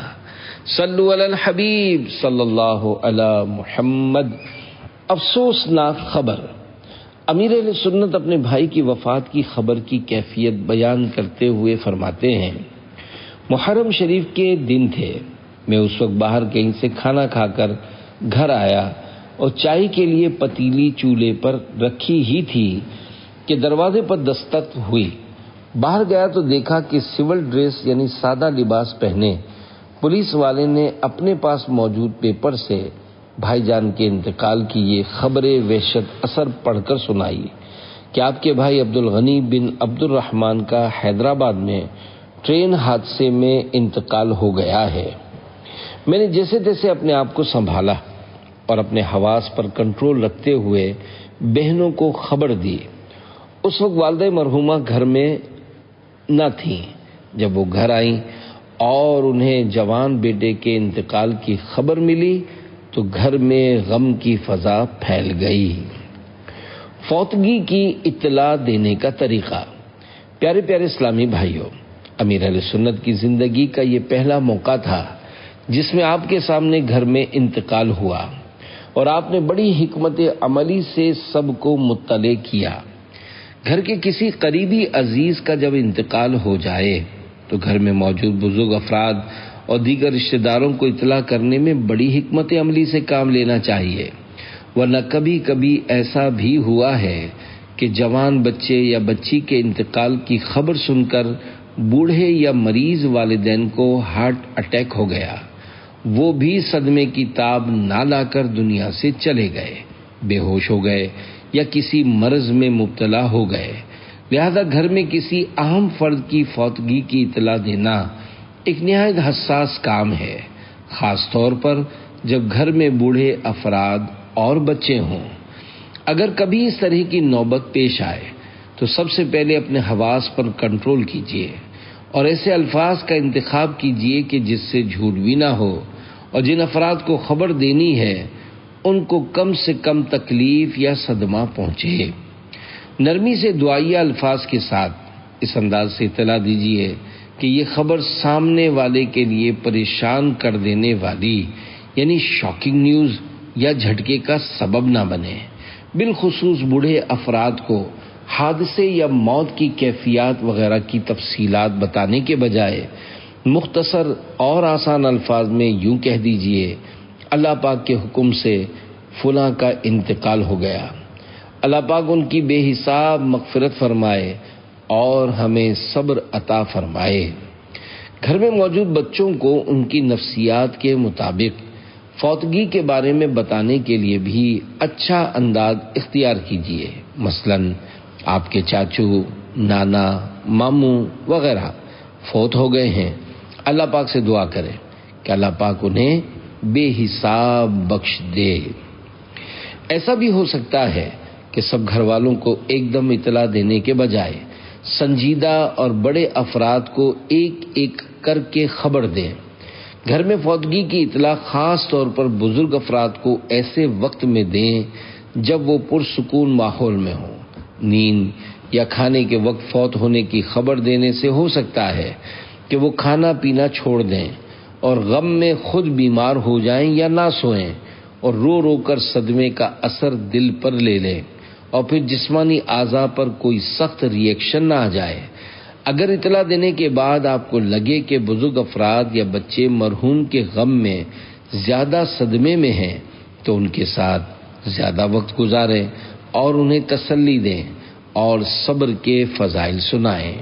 صلو علی الحبیب صلی اللہ علی محمد۔ افسوسناک خبر۔ امیر اہل سنت اپنے بھائی کی وفات کی خبر کی کیفیت بیان کرتے ہوئے فرماتے ہیں، محرم شریف کے دن تھے، میں اس وقت باہر کہیں سے کھانا کھا کر گھر آیا اور چائے کے لیے پتیلی چولہے پر رکھی ہی تھی کہ دروازے پر دستک ہوئی۔ باہر گیا تو دیکھا کہ سول ڈریس یعنی سادہ لباس پہنے پولیس والے نے اپنے پاس موجود پیپر سے بھائی جان کے انتقال کی یہ خبر وحشت اثر پڑھ کر سنائی کہ آپ کے بھائی عبدالغنی بن عبد الرحمن کا حیدرآباد میں ٹرین حادثے میں انتقال ہو گیا ہے۔ میں نے جیسے تیسے اپنے آپ کو سنبھالا اور اپنے حواس پر کنٹرول رکھتے ہوئے بہنوں کو خبر دی۔ اس وقت والدہ مرحومہ گھر میں نہ تھیں۔ جب وہ گھر آئیں اور انہیں جوان بیٹے کے انتقال کی خبر ملی تو گھر میں غم کی فضا پھیل گئی۔ فوتگی کی اطلاع دینے کا طریقہ۔ پیارے پیارے اسلامی بھائیوں، امیر اہل سنت کی زندگی کا یہ پہلا موقع تھا جس میں آپ کے سامنے گھر میں انتقال ہوا اور آپ نے بڑی حکمت عملی سے سب کو مطلع کیا۔ گھر کے کسی قریبی عزیز کا جب انتقال ہو جائے تو گھر میں موجود بزرگ افراد اور دیگر رشتہ داروں کو اطلاع کرنے میں بڑی حکمت عملی سے کام لینا چاہیے، ورنہ کبھی کبھی ایسا بھی ہوا ہے کہ جوان بچے یا بچی کے انتقال کی خبر سن کر بوڑھے یا مریض والدین کو ہارٹ اٹیک ہو گیا، وہ بھی صدمے کی تاب نہ لا کر دنیا سے چلے گئے، بے ہوش ہو گئے یا کسی مرض میں مبتلا ہو گئے۔ لہذا گھر میں کسی اہم فرد کی فوتگی کی اطلاع دینا ایک نہایت حساس کام ہے۔ خاص طور پر جب گھر میں بوڑھے افراد اور بچے ہوں۔ اگر کبھی اس طرح کی نوبت پیش آئے تو سب سے پہلے اپنے حواس پر کنٹرول کیجیے اور ایسے الفاظ کا انتخاب کیجیے کہ جس سے جھوٹ بھی نہ ہو، اور جن افراد کو خبر دینی ہے ان کو کم سے کم تکلیف یا صدمہ پہنچے۔ نرمی سے دعائیہ الفاظ کے ساتھ اس انداز سے اطلاع دیجیے کہ یہ خبر سامنے والے کے لیے پریشان کر دینے والی یعنی شاکنگ نیوز یا جھٹکے کا سبب نہ بنے۔ بالخصوص بوڑھے افراد کو حادثے یا موت کی کیفیات وغیرہ کی تفصیلات بتانے کے بجائے مختصر اور آسان الفاظ میں یوں کہہ دیجئے، اللہ پاک کے حکم سے فلاں کا انتقال ہو گیا، اللہ پاک ان کی بے حساب مغفرت فرمائے اور ہمیں صبر عطا فرمائے۔ گھر میں موجود بچوں کو ان کی نفسیات کے مطابق فوتگی کے بارے میں بتانے کے لیے بھی اچھا انداز اختیار کیجیے۔ مثلاً آپ کے چاچو، نانا، ماموں وغیرہ فوت ہو گئے ہیں، اللہ پاک سے دعا کریں کہ اللہ پاک انہیں بے حساب بخش دے۔ ایسا بھی ہو سکتا ہے کہ سب گھر والوں کو ایک دم اطلاع دینے کے بجائے سنجیدہ اور بڑے افراد کو ایک ایک کر کے خبر دیں۔ گھر میں فوتگی کی اطلاع خاص طور پر بزرگ افراد کو ایسے وقت میں دیں جب وہ پرسکون ماحول میں ہوں۔ نیند یا کھانے کے وقت فوت ہونے کی خبر دینے سے ہو سکتا ہے کہ وہ کھانا پینا چھوڑ دیں اور غم میں خود بیمار ہو جائیں یا نہ سوئیں اور رو رو کر صدمے کا اثر دل پر لے لیں اور پھر جسمانی اعضاء پر کوئی سخت ری ایکشن نہ آ جائے۔ اگر اطلاع دینے کے بعد آپ کو لگے کہ بزرگ افراد یا بچے مرحوم کے غم میں زیادہ صدمے میں ہیں تو ان کے ساتھ زیادہ وقت گزاریں اور انہیں تسلی دیں اور صبر کے فضائل سنائیں۔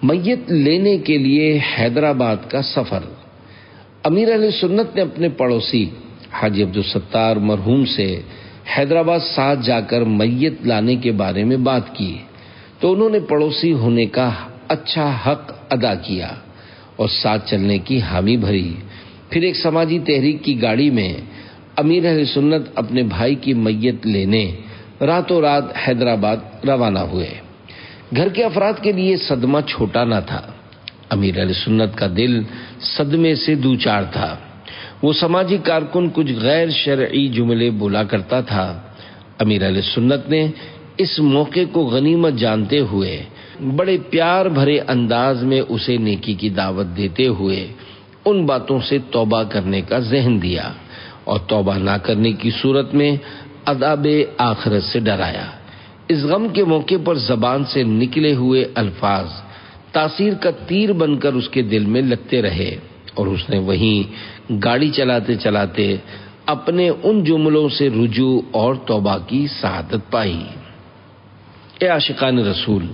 میت لینے کے لیے حیدرآباد کا سفر۔ امیر اہل سنت نے اپنے پڑوسی حاجی عبدالستار مرحوم سے حیدرآباد ساتھ جا کر میت لانے کے بارے میں بات کی تو انہوں نے پڑوسی ہونے کا اچھا حق ادا کیا اور ساتھ چلنے کی حامی بھری۔ پھر ایک سماجی تحریک کی گاڑی میں امیر اہل سنت اپنے بھائی کی میت لینے راتوں رات حیدرآباد روانہ ہوئے۔ گھر کے افراد کے لیے صدمہ چھوٹا نہ تھا۔ امیر اہل سنت کا دل صدمے سے دوچار تھا۔ وہ سماجی کارکن کچھ غیر شرعی جملے بولا کرتا تھا۔ امیر اہل سنت نے اس موقع کو غنیمت جانتے ہوئے بڑے پیار بھرے انداز میں اسے نیکی کی دعوت دیتے ہوئے ان باتوں سے توبہ کرنے کا ذہن دیا اور توبہ نہ کرنے کی صورت میں عذاب آخرت سے ڈرایا۔ اس غم کے موقع پر زبان سے نکلے ہوئے الفاظ تاثیر کا تیر بن کر اس کے دل میں لگتے رہے اور اس نے وہیں گاڑی چلاتے چلاتے اپنے ان جملوں سے رجوع اور توبہ کی سعادت پائی۔ اے عاشقان رسول،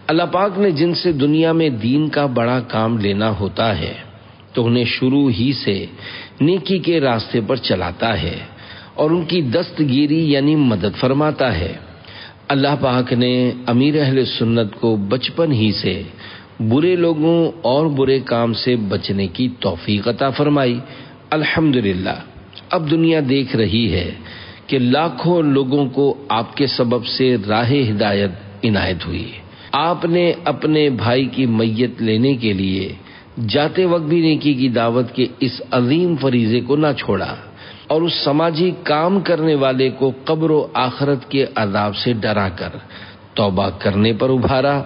اللہ پاک نے جن سے دنیا میں دین کا بڑا کام لینا ہوتا ہے تو انہیں شروع ہی سے نیکی کے راستے پر چلاتا ہے اور ان کی دستگیری یعنی مدد فرماتا ہے۔ اللہ پاک نے امیر اہل سنت کو بچپن ہی سے برے لوگوں اور برے کام سے بچنے کی توفیق عطا فرمائی۔ الحمدللہ اب دنیا دیکھ رہی ہے کہ لاکھوں لوگوں کو آپ کے سبب سے راہ ہدایت عنایت ہوئی۔ آپ نے اپنے بھائی کی میت لینے کے لیے جاتے وقت بھی نیکی کی دعوت کے اس عظیم فریضے کو نہ چھوڑا اور اس سماجی کام کرنے والے کو قبر و آخرت کے عذاب سے ڈرا کر توبہ کرنے پر ابھارا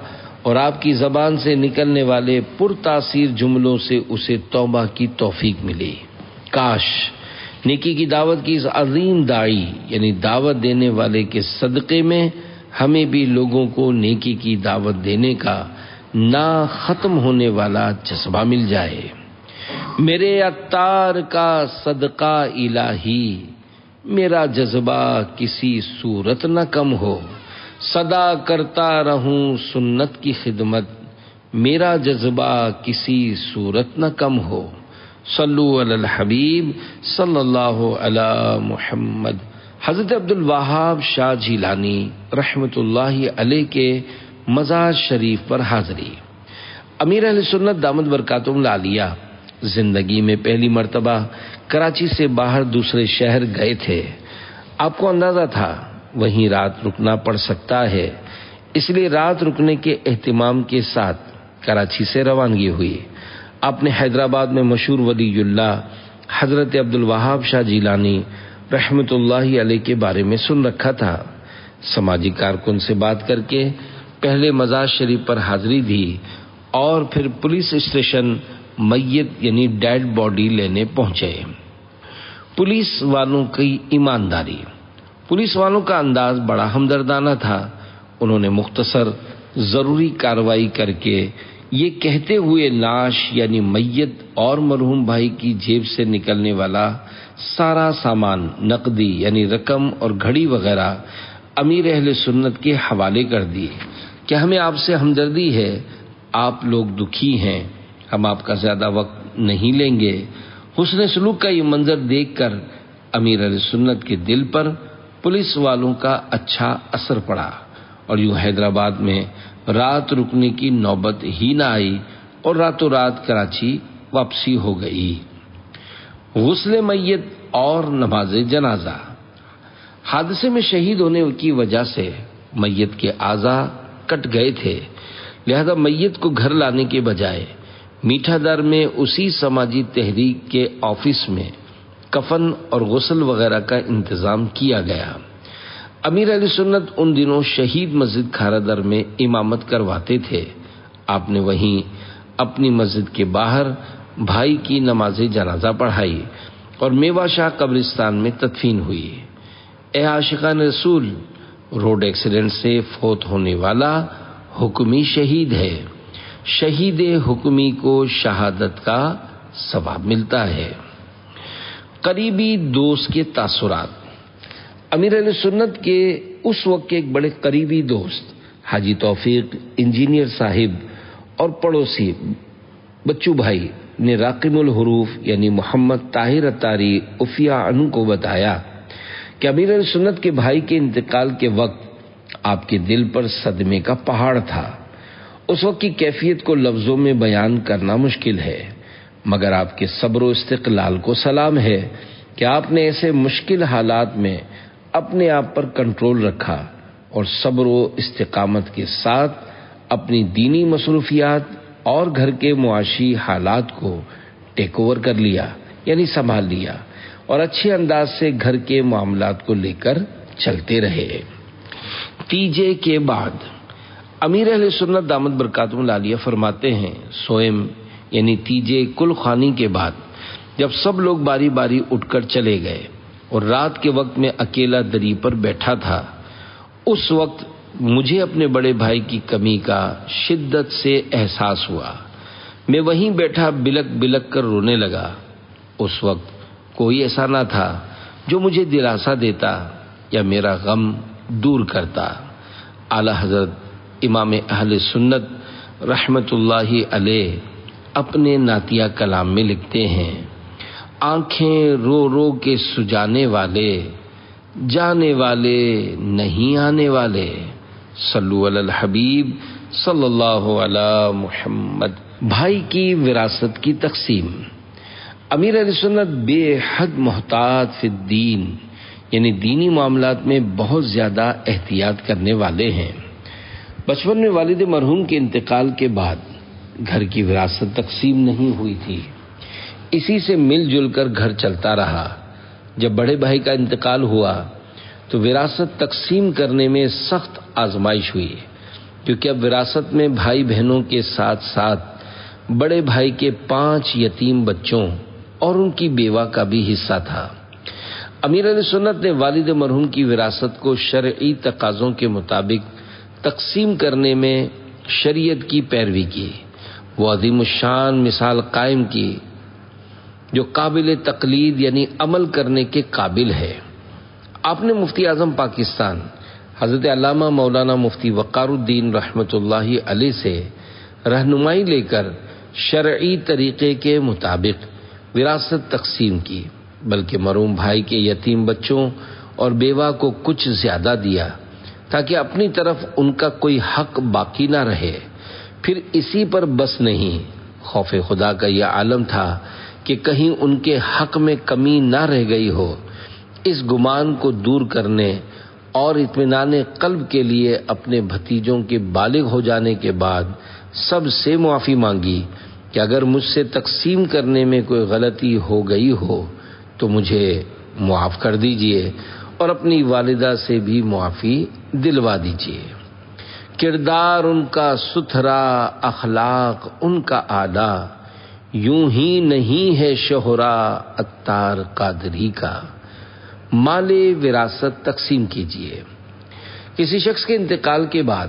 اور آپ کی زبان سے نکلنے والے پرتاثیر جملوں سے اسے توبہ کی توفیق ملی۔ کاش نیکی کی دعوت کی اس عظیم داعی یعنی دعوت دینے والے کے صدقے میں ہمیں بھی لوگوں کو نیکی کی دعوت دینے کا نہ ختم ہونے والا جذبہ مل جائے۔ میرے عطار کا صدقہ الہی، میرا جذبہ کسی صورت نہ کم ہو، صدا کرتا رہوں سنت کی خدمت، میرا جذبہ کسی صورت نہ کم ہو۔ صلو علی الحبیب صلی اللہ علی محمد۔ حضرت عبدالوہاب شاہ جیلانی رحمت اللہ علیہ کے مزار شریف پر حاضری۔ امیر اہل سنت دامت برکاتہم العالیہ زندگی میں پہلی مرتبہ کراچی سے باہر دوسرے شہر گئے تھے۔ آپ کو اندازہ تھا وہیں رات رکنا پڑ سکتا ہے، اس لیے رات رکنے کے اہتمام کے ساتھ کراچی سے روانگی ہوئی۔ آپ نے حیدرآباد میں مشہور ولی اللہ حضرت عبدالوہاب شاہ جیلانی رحمۃ اللہ علیہ کے بارے میں سن رکھا تھا۔ سماجی کارکن سے بات کر کے پہلے مزار شریف پر حاضری دی اور پھر پولیس اسٹیشن میت یعنی ڈیڈ باڈی لینے پہنچے۔ پولیس والوں کی ایمانداری، پولیس والوں کا انداز بڑا ہمدردانہ تھا۔ انہوں نے مختصر ضروری کارروائی کر کے یہ کہتے ہوئے لاش یعنی میت اور مرحوم بھائی کی جیب سے نکلنے والا سارا سامان، نقدی یعنی رقم اور گھڑی وغیرہ امیر اہل سنت کے حوالے کر دیے کہ ہمیں آپ سے ہمدردی ہے، آپ لوگ دکھی ہیں، ہم آپ کا زیادہ وقت نہیں لیں گے۔ حسن سلوک کا یہ منظر دیکھ کر امیر اہل سنت کے دل پر پولیس والوں کا اچھا اثر پڑا اور یوں حیدرآباد میں رات رکنے کی نوبت ہی نہ آئی اور راتوں رات کراچی واپسی ہو گئی۔ غسل میت اور نماز جنازہ، حادثے میں شہید ہونے کی وجہ سے میت کے اعضاء کٹ گئے تھے، لہذا میت کو گھر لانے کے بجائے میٹھا در میں اسی سماجی تحریک کے آفس میں کفن اور غسل وغیرہ کا انتظام کیا گیا۔ امیر علیہ سنت ان دنوں شہید مسجد کھارا در میں امامت کرواتے تھے۔ آپ نے وہیں اپنی مسجد کے باہر بھائی کی نماز جنازہ پڑھائی اور میوہ شاہ قبرستان میں تدفین ہوئی۔ اے عاشقان رسول، روڈ ایکسیڈنٹ سے فوت ہونے والا حکمی شہید ہے، شہید حکمی کو شہادت کا ثواب ملتا ہے۔ قریبی دوست کے تاثرات، امیر علیہ سنت کے اس وقت کے ایک بڑے قریبی دوست حاجی توفیق انجینئر صاحب اور پڑوسی بچو بھائی نے راقم الحروف یعنی محمد طاہر اتاری عفیہ عنہ کو بتایا کہ امیر علیہ سنت کے بھائی کے انتقال کے وقت آپ کے دل پر صدمے کا پہاڑ تھا۔ اس وقت کی کیفیت کو لفظوں میں بیان کرنا مشکل ہے، مگر آپ کے صبر و استقلال کو سلام ہے کہ آپ نے ایسے مشکل حالات میں اپنے آپ پر کنٹرول رکھا اور صبر و استقامت کے ساتھ اپنی دینی مصروفیات اور گھر کے معاشی حالات کو ٹیک اوور کر لیا یعنی سنبھال لیا اور اچھے انداز سے گھر کے معاملات کو لے کر چلتے رہے۔ تیجے کے بعد امیر اہل سنت دامت برکاتہم العالیہ فرماتے ہیں، سوئم یعنی تیجے کل خوانی کے بعد جب سب لوگ باری باری اٹھ کر چلے گئے اور رات کے وقت میں اکیلا دری پر بیٹھا تھا، اس وقت مجھے اپنے بڑے بھائی کی کمی کا شدت سے احساس ہوا۔ میں وہیں بیٹھا بلک بلک کر رونے لگا۔ اس وقت کوئی ایسا نہ تھا جو مجھے دلاسا دیتا یا میرا غم دور کرتا۔ اعلی حضرت امام اہل سنت رحمت اللہ علیہ اپنے نعتیہ کلام میں لکھتے ہیں، آنکھیں رو رو کے سجانے والے، جانے والے نہیں آنے والے، صلو علی الحبیب صلی اللہ علی محمد۔ بھائی کی وراثت کی تقسیم، امیر علیہ سنت بے حد محتاط فی الدین یعنی دینی معاملات میں بہت زیادہ احتیاط کرنے والے ہیں۔ بچپن میں والد مرحوم کے انتقال کے بعد گھر کی وراثت تقسیم نہیں ہوئی تھی، اسی سے مل جل کر گھر چلتا رہا۔ جب بڑے بھائی کا انتقال ہوا تو وراثت تقسیم کرنے میں سخت آزمائش ہوئی، کیونکہ اب وراثت میں بھائی بہنوں کے ساتھ ساتھ بڑے بھائی کے 5 یتیم بچوں اور ان کی بیوہ کا بھی حصہ تھا۔ امیر علیہ سنت نے والد مرحوم کی وراثت کو شرعی تقاضوں کے مطابق تقسیم کرنے میں شریعت کی پیروی کی، وہ عظیم الشان مثال قائم کی جو قابل تقلید یعنی عمل کرنے کے قابل ہے۔ آپ نے مفتی اعظم پاکستان حضرت علامہ مولانا مفتی وقار الدین رحمت اللہ علیہ سے رہنمائی لے کر شرعی طریقے کے مطابق وراثت تقسیم کی، بلکہ مرحوم بھائی کے یتیم بچوں اور بیوہ کو کچھ زیادہ دیا تاکہ اپنی طرف ان کا کوئی حق باقی نہ رہے۔ پھر اسی پر بس نہیں، خوف خدا کا یہ عالم تھا کہ کہیں ان کے حق میں کمی نہ رہ گئی ہو۔ اس گمان کو دور کرنے اور اطمینان قلب کے لیے اپنے بھتیجوں کے بالغ ہو جانے کے بعد سب سے معافی مانگی کہ اگر مجھ سے تقسیم کرنے میں کوئی غلطی ہو گئی ہو تو مجھے معاف کر دیجئے اور اپنی والدہ سے بھی معافی دلوا دیجئے۔ کردار ان کا ستھرا، اخلاق ان کا اعلیٰ، یوں ہی نہیں ہے شہرا عطار قادری کا۔ مال وراثت تقسیم کیجیے۔ کسی شخص کے انتقال کے بعد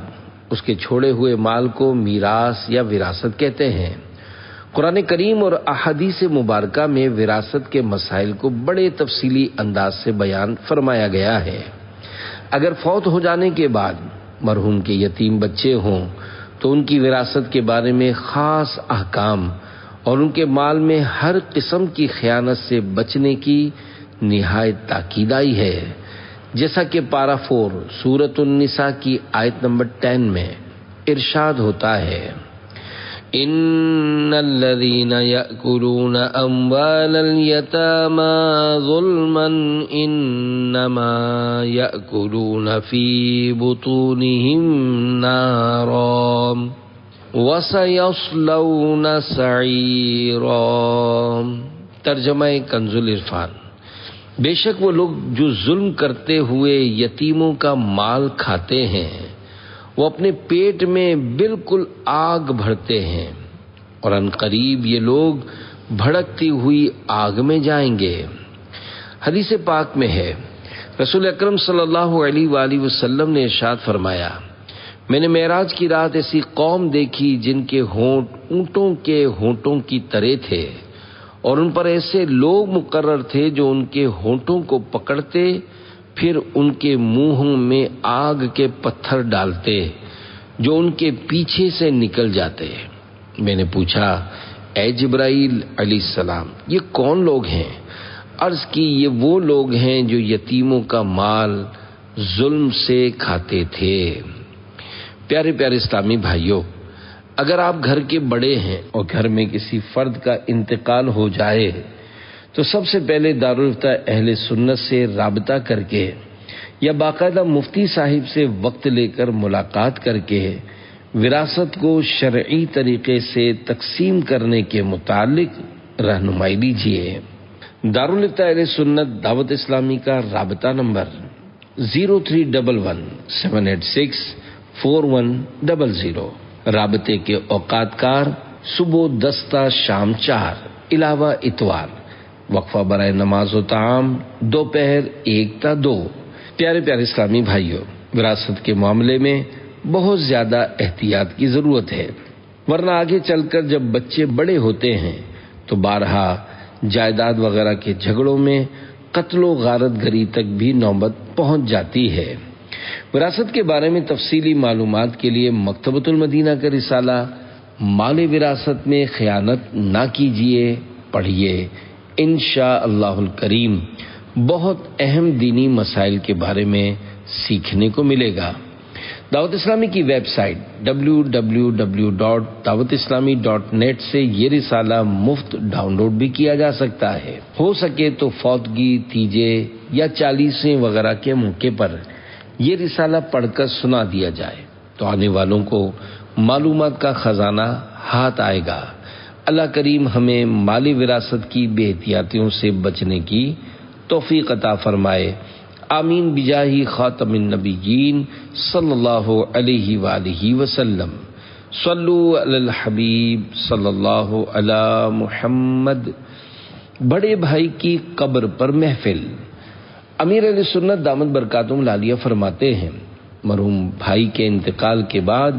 اس کے چھوڑے ہوئے مال کو میراث یا وراثت کہتے ہیں۔ قرآن کریم اور احادیث مبارکہ میں وراثت کے مسائل کو بڑے تفصیلی انداز سے بیان فرمایا گیا ہے۔ اگر فوت ہو جانے کے بعد مرحوم کے یتیم بچے ہوں تو ان کی وراثت کے بارے میں خاص احکام اور ان کے مال میں ہر قسم کی خیانت سے بچنے کی نہایت تاکید آئی ہے، جیسا کہ پارہ 4 سورۃ النساء کی آیت نمبر 10 میں ارشاد ہوتا ہے، ان الذين يأكلون اموال اليتامى ظلما انما يأكلون في بطونهم نارا وسيصلون سعيرا۔ ترجمہ کنز العرفان۔ بے شک وہ لوگ جو ظلم کرتے ہوئے یتیموں کا مال کھاتے ہیں وہ اپنے پیٹ میں بالکل آگ بھرتے ہیں اور ان قریب یہ لوگ بھڑکتی ہوئی آگ میں جائیں گے۔ حدیث پاک میں ہے، رسول اکرم صلی اللہ علیہ وآلہ وسلم نے ارشاد فرمایا، میں نے معراج کی رات ایسی قوم دیکھی جن کے ہونٹ اونٹوں کے ہونٹوں کی طرح تھے اور ان پر ایسے لوگ مقرر تھے جو ان کے ہونٹوں کو پکڑتے پھر ان کے منہوں میں آگ کے پتھر ڈالتے جو ان کے پیچھے سے نکل جاتے۔ میں نے پوچھا، اے جبرائیل علیہ السلام، یہ کون لوگ ہیں؟ عرض کی، یہ وہ لوگ ہیں جو یتیموں کا مال ظلم سے کھاتے تھے۔ پیارے پیارے اسلامی بھائیوں، اگر آپ گھر کے بڑے ہیں اور گھر میں کسی فرد کا انتقال ہو جائے تو سب سے پہلے دارالفتہ اہل سنت سے رابطہ کر کے یا باقاعدہ مفتی صاحب سے وقت لے کر ملاقات کر کے وراثت کو شرعی طریقے سے تقسیم کرنے کے متعلق رہنمائی دیجیے۔ دارالفتہ اہل سنت دعوت اسلامی کا رابطہ نمبر 0311786410۔ رابطے کے اوقات کار صبح 10 تا شام 4 علاوہ اتوار، وقفہ برائے نماز و طعام دوپہر 1 تا 2۔ پیارے پیارے اسلامی بھائیوں، وراثت کے معاملے میں بہت زیادہ احتیاط کی ضرورت ہے، ورنہ آگے چل کر جب بچے بڑے ہوتے ہیں تو بارہا جائیداد وغیرہ کے جھگڑوں میں قتل و غارت گری تک بھی نوبت پہنچ جاتی ہے۔ وراثت کے بارے میں تفصیلی معلومات کے لیے مکتبۃ المدینہ کا رسالہ مال وراثت میں خیانت نہ کیجیے پڑھیے، انشاءاللہ الکریم بہت اہم دینی مسائل کے بارے میں سیکھنے کو ملے گا۔ دعوت اسلامی کی ویب سائٹ www.dawatislami.net سے یہ رسالہ مفت ڈاؤن لوڈ بھی کیا جا سکتا ہے۔ ہو سکے تو فوتگی، تیجے یا 40ویں وغیرہ کے موقع پر یہ رسالہ پڑھ کر سنا دیا جائے تو آنے والوں کو معلومات کا خزانہ ہاتھ آئے گا۔ اللہ کریم ہمیں مالی وراثت کی بے احتیاطیوں سے بچنے کی توفیق عطا فرمائے، آمین بجاہ خاتم النبیین صلی اللہ علیہ وآلہ وسلم۔ صلو علی الحبیب صلی اللہ علی محمد۔ بڑے بھائی کی قبر پر محفل۔ امیر علیہ سنت دامت برکاتہم العالیہ فرماتے ہیں، مرحوم بھائی کے انتقال کے بعد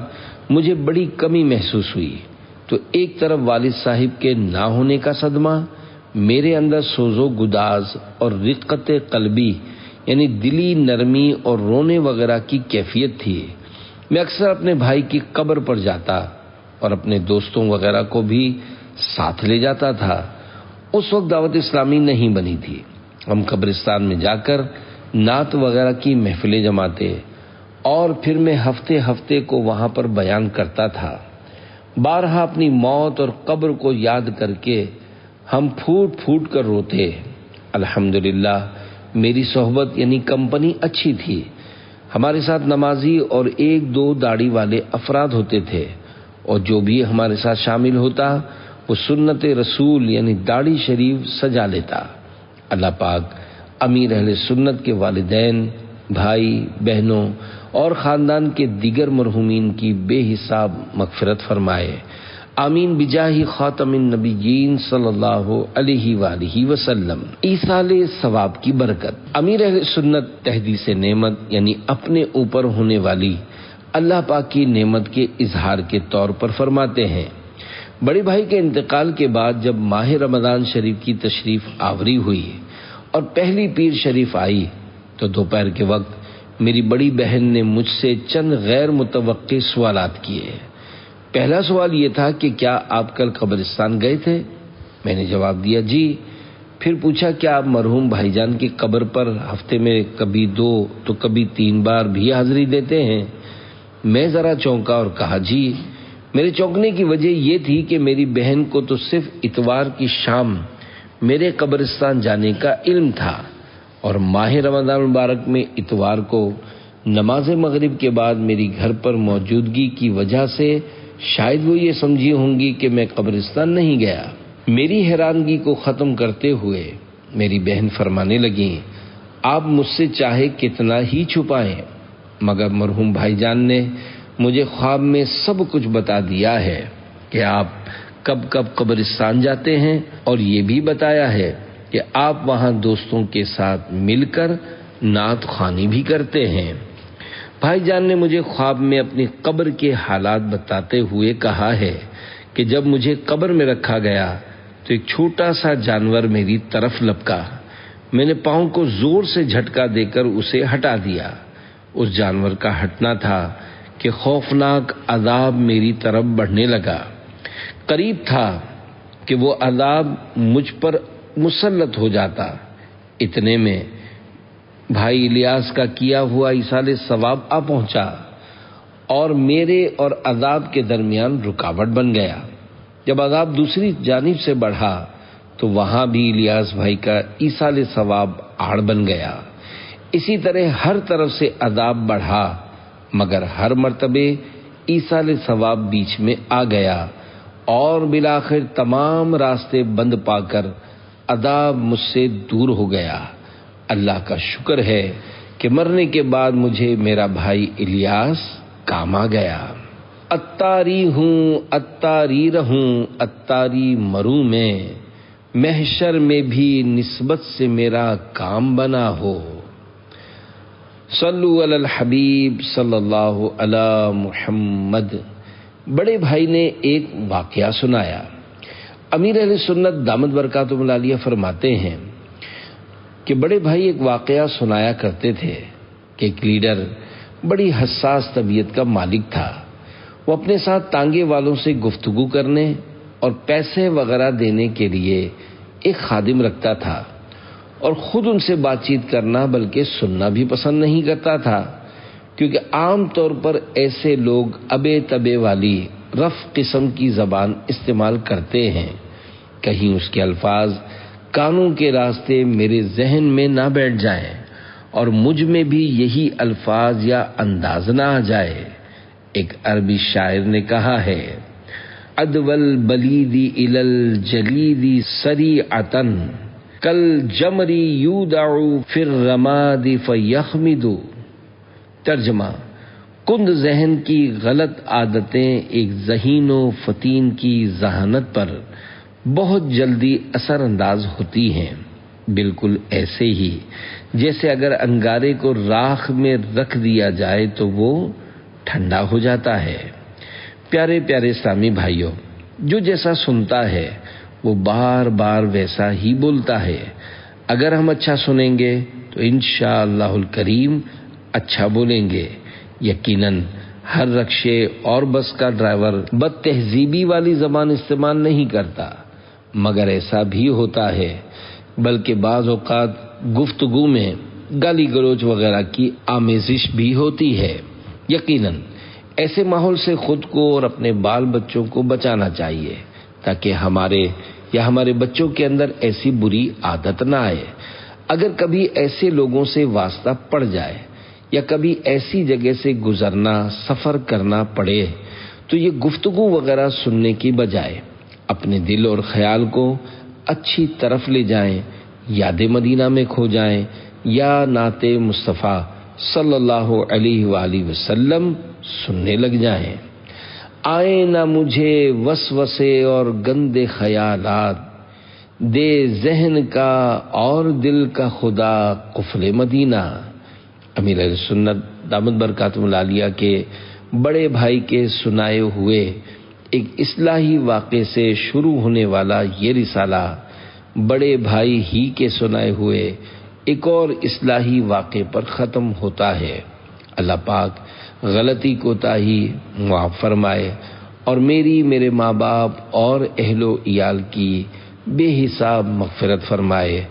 مجھے بڑی کمی محسوس ہوئی تو ایک طرف والد صاحب کے نہ ہونے کا صدمہ، میرے اندر سوز و گداز اور رقت قلبی یعنی دلی نرمی اور رونے وغیرہ کی کیفیت تھی۔ میں اکثر اپنے بھائی کی قبر پر جاتا اور اپنے دوستوں وغیرہ کو بھی ساتھ لے جاتا تھا۔ اس وقت دعوت اسلامی نہیں بنی تھی، ہم قبرستان میں جا کر نعت وغیرہ کی محفلیں جماتے اور پھر میں ہفتے ہفتے کو وہاں پر بیان کرتا تھا۔ بارہا اپنی موت اور قبر کو یاد کر کے ہم پھوٹ پھوٹ کر روتے۔ الحمدللہ میری صحبت یعنی کمپنی اچھی تھی، ہمارے ساتھ نمازی اور ایک دو داڑھی والے افراد ہوتے تھے، اور جو بھی ہمارے ساتھ شامل ہوتا وہ سنت رسول یعنی داڑھی شریف سجا لیتا۔ اللہ پاک امیر اہل سنت کے والدین، بھائی بہنوں اور خاندان کے دیگر مرحومین کی بے حساب مغفرت فرمائے، آمین بجاہ خاتم النبیین صلی اللہ علیہ وآلہ وسلم۔ ایصال ثواب کی برکت۔ امیر اہل سنت تحدیث نعمت یعنی اپنے اوپر ہونے والی اللہ پاک کی نعمت کے اظہار کے طور پر فرماتے ہیں، بڑے بھائی کے انتقال کے بعد جب ماہ رمضان شریف کی تشریف آوری ہوئی اور پہلی پیر شریف آئی تو دوپہر کے وقت میری بڑی بہن نے مجھ سے چند غیر متوقع سوالات کیے۔ پہلا سوال یہ تھا کہ کیا آپ کل قبرستان گئے تھے؟ میں نے جواب دیا جی۔ پھر پوچھا کیا آپ مرحوم بھائی جان کی قبر پر ہفتے میں کبھی 2 تو کبھی 3 بار بھی حاضری دیتے ہیں؟ میں ذرا چونکا اور کہا جی۔ میرے چونکنے کی وجہ یہ تھی کہ میری بہن کو تو صرف اتوار کی شام میرے قبرستان جانے کا علم تھا، اور ماہ رمضان مبارک میں اتوار کو نماز مغرب کے بعد میری گھر پر موجودگی کی وجہ سے شاید وہ یہ سمجھی ہوں گی کہ میں قبرستان نہیں گیا۔ میری حیرانگی کو ختم کرتے ہوئے میری بہن فرمانے لگیں، آپ مجھ سے چاہے کتنا ہی چھپائیں مگر مرحوم بھائی جان نے مجھے خواب میں سب کچھ بتا دیا ہے کہ آپ کب کب قبرستان جاتے ہیں، اور یہ بھی بتایا ہے کہ آپ وہاں دوستوں کے ساتھ مل کر نعت خوانی بھی کرتے ہیں۔ بھائی جان نے مجھے خواب میں اپنی قبر کے حالات بتاتے ہوئے کہا ہے کہ جب مجھے قبر میں رکھا گیا تو ایک چھوٹا سا جانور میری طرف لپکا، میں نے پاؤں کو زور سے جھٹکا دے کر اسے ہٹا دیا۔ اس جانور کا ہٹنا تھا کہ خوفناک عذاب میری طرف بڑھنے لگا، قریب تھا کہ وہ عذاب مجھ پر مسلط ہو جاتا۔ اتنے میں بھائی الیاس کا کیا ہوا ایصال ثواب آ پہنچا اور میرے اور عذاب کے درمیان رکاوٹ بن گیا۔ جب عذاب دوسری جانب سے بڑھا تو وہاں بھی الیاس بھائی کا ایصال ثواب آڑ بن گیا۔ اسی طرح ہر طرف سے عذاب بڑھا، مگر ہر مرتبہ ایصال ثواب بیچ میں آ گیا اور بالآخر تمام راستے بند پا کر عذاب مجھ سے دور ہو گیا۔ اللہ کا شکر ہے کہ مرنے کے بعد مجھے میرا بھائی الیاس کام آ گیا۔ اتاری ہوں اتاری رہوں اتاری مروں میں، محشر میں بھی نسبت سے میرا کام بنا ہو۔ صلو علی الحبیب صلی اللہ علی محمد۔ بڑے بھائی نے ایک واقعہ سنایا۔ امیر اہل سنت دامت برکاتہ العالیہ فرماتے ہیں کہ بڑے بھائی ایک واقعہ سنایا کرتے تھے کہ ایک لیڈر بڑی حساس طبیعت کا مالک تھا۔ وہ اپنے ساتھ تانگے والوں سے گفتگو کرنے اور پیسے وغیرہ دینے کے لیے ایک خادم رکھتا تھا، اور خود ان سے بات چیت کرنا بلکہ سننا بھی پسند نہیں کرتا تھا، کیونکہ عام طور پر ایسے لوگ ابے تبے والی رف قسم کی زبان استعمال کرتے ہیں، کہیں اس کے الفاظ کانوں کے راستے میرے ذہن میں نہ بیٹھ جائیں اور مجھ میں بھی یہی الفاظ یا انداز نہ آ جائے۔ ایک عربی شاعر نے کہا ہے، ادول بلیدی الل جلیدی سریعتن کل جمری یودعو فی الرماد فیخمد۔ ترجمہ، کند ذہن کی غلط عادتیں ایک ذہین و فتین کی ذہانت پر بہت جلدی اثر انداز ہوتی ہیں، بالکل ایسے ہی جیسے اگر انگارے کو راکھ میں رکھ دیا جائے تو وہ ٹھنڈا ہو جاتا ہے۔ پیارے پیارے اسلامی بھائیوں، جو جیسا سنتا ہے وہ بار بار ویسا ہی بولتا ہے۔ اگر ہم اچھا سنیں گے تو انشاءاللہ الکریم اچھا بولیں گے۔ یقیناً ہر رکشے اور بس کا ڈرائیور بد تہذیبی والی زبان استعمال نہیں کرتا، مگر ایسا بھی ہوتا ہے، بلکہ بعض اوقات گفتگو میں گالی گلوچ وغیرہ کی آمیزش بھی ہوتی ہے۔ یقیناً ایسے ماحول سے خود کو اور اپنے بال بچوں کو بچانا چاہیے تاکہ ہمارے بچوں کے اندر ایسی بری عادت نہ آئے۔ اگر کبھی ایسے لوگوں سے واسطہ پڑ جائے یا کبھی ایسی جگہ سے گزرنا سفر کرنا پڑے تو یہ گفتگو وغیرہ سننے کی بجائے اپنے دل اور خیال کو اچھی طرف لے جائیں، یاد مدینہ میں کھو جائیں یا نعت مصطفیٰ صلی اللہ علیہ وآلہ وسلم سننے لگ جائیں۔ آئے نہ مجھے وسوسے اور گندے خیالات، دے ذہن کا اور دل کا خدا قفل مدینہ۔ امیر اہل سنت دامت برکاتہم العالیہ کے بڑے بھائی کے سنائے ہوئے ایک اصلاحی واقعے سے شروع ہونے والا یہ رسالہ بڑے بھائی ہی کے سنائے ہوئے ایک اور اصلاحی واقعے پر ختم ہوتا ہے۔ اللہ پاک غلطی کوتاہی معاف فرمائے اور میرے ماں باپ اور اہل و عیال کی بے حساب مغفرت فرمائے،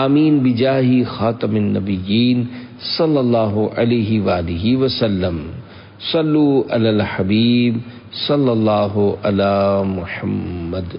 آمین بجاہ خاتم النبیین صلی اللہ علیہ وآلہ وسلم۔ صلو علی الحبیب صلی اللہ علی محمد۔